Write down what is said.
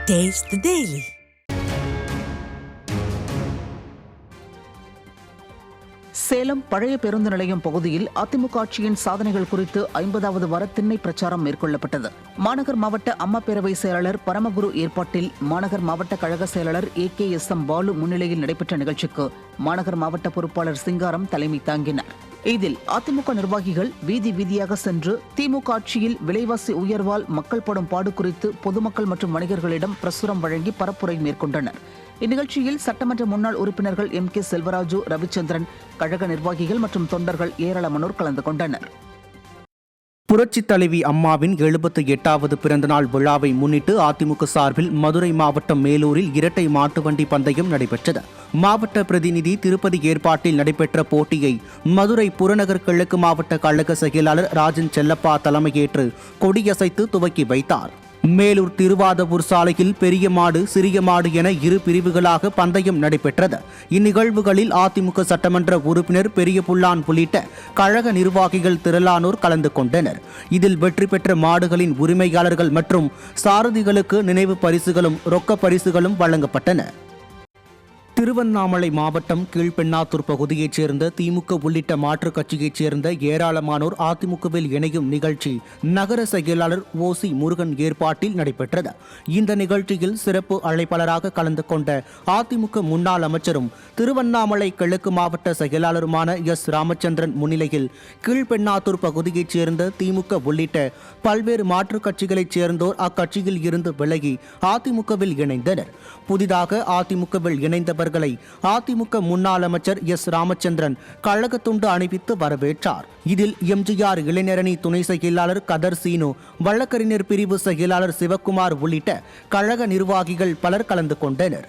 Taste the Daily. Salem பழைய பேருந்து நிலையம் பகுதியில் அதிமுக ஆட்சியின் சாதனைகள் குறித்து 50வது வார திண்ணை பிரச்சாரம் மேற்கொள்ளப்பட்டது. மாநகர் மாவட்ட அம்மா பேரவை செயலாளர் பரமகுரு ஏற்பாட்டில் மாநகர் மாவட்ட கழக செயலாளர் AKSM பாலு முன்னிலையில் நடைபெற்ற நிகழ்ச்சிக்கு மாநகர் மாவட்ட பொறுப்பாளர் சிங்காரம் தலைமை தாங்கினார். இதில் அதிமுக நிர்வாகிகள் வீதி வீதியாக சென்று திமுக ஆட்சியில் விலைவாசி உயர்வால் மக்கள் படும் பாடு குறித்து பொதுமக்கள் மற்றும் வணிகர்களிடம் பிரசுரம் வழங்கி பரப்புரை மேற்கொண்டனர். இந்நிகழ்ச்சியில் சட்டமன்ற முன்னாள் உறுப்பினர்கள் MK செல்வராஜு, ரவிச்சந்திரன், கழக நிர்வாகிகள் மற்றும் தொண்டர்கள் ஏராளமானோர் கலந்து கொண்டனர். புரட்சித் தலைவி அம்மாவின் 78வது பிறந்தநாள் விழாவை முன்னிட்டு அதிமுக சார்பில் மதுரை மாவட்டம் மேலூரில் இரட்டை மாட்டு வண்டி பந்தயம் நடைபெற்றது. மாவட்ட பிரதிநிதி திருப்பதி ஏற்பாட்டில் நடைபெற்ற போட்டியை மதுரை புறநகர் கிழக்கு மாவட்ட கழக செயலாளர் ராஜன் செல்லப்பா தலைமையேற்று கொடியசைத்து துவக்கி வைத்தார். மேலூர் திருவாதவூர் சாலையில் பெரிய மாடு, சிறிய மாடு என இரு பிரிவுகளாக பந்தயம் நடைபெற்றது. இந்நிகழ்வுகளில் அதிமுக சட்டமன்ற உறுப்பினர் பெரிய புல்லான் உள்ளிட்ட கழக நிர்வாகிகள் திரளானோர் கலந்து கொண்டனர். இதில் வெற்றி பெற்ற மாடுகளின் உரிமையாளர்கள் மற்றும் சாரதிகளுக்கு நினைவு பரிசுகளும் ரொக்க பரிசுகளும் வழங்கப்பட்டன. திருவண்ணாமலை மாவட்டம் கீழ்பெண்ணாத்தூர் பகுதியைச் சேர்ந்த திமுக உள்ளிட்ட மாற்றுக் கட்சியைச் சேர்ந்த ஏராளமானோர் அதிமுகவில் இணையும் நிகழ்ச்சி நகர செயலாளர் OC முருகன் ஏற்பாட்டில் நடைபெற்றது. இந்த நிகழ்ச்சியில் சிறப்பு அழைப்பாளராக கலந்து கொண்ட அதிமுக முன்னாள் அமைச்சரும் திருவண்ணாமலை கிழக்கு மாவட்ட செயலாளருமான S ராமச்சந்திரன் முன்னிலையில் கீழ்பெண்ணாத்தூர் பகுதியைச் சேர்ந்த திமுக உள்ளிட்ட பல்வேறு மாற்றுக் கட்சிகளைச் சேர்ந்தோர் அக்கட்சியில் இருந்து விலகி அதிமுகவில் இணைந்தனர். புதிதாக அதிமுகவில் இணைந்தவர் அதிமுக முன்னாள் அமைச்சர் S ராமச்சந்திரன் கழக துண்டு அணிவித்து வரவேற்றார். இதில் MGR இளைஞரணி துணை செயலாளர் கதர் சீனு, வழக்கறிஞர் பிரிவு செயலாளர் சிவக்குமார் உள்ளிட்ட கழக நிர்வாகிகள் பலர் கலந்து கொண்டனர்.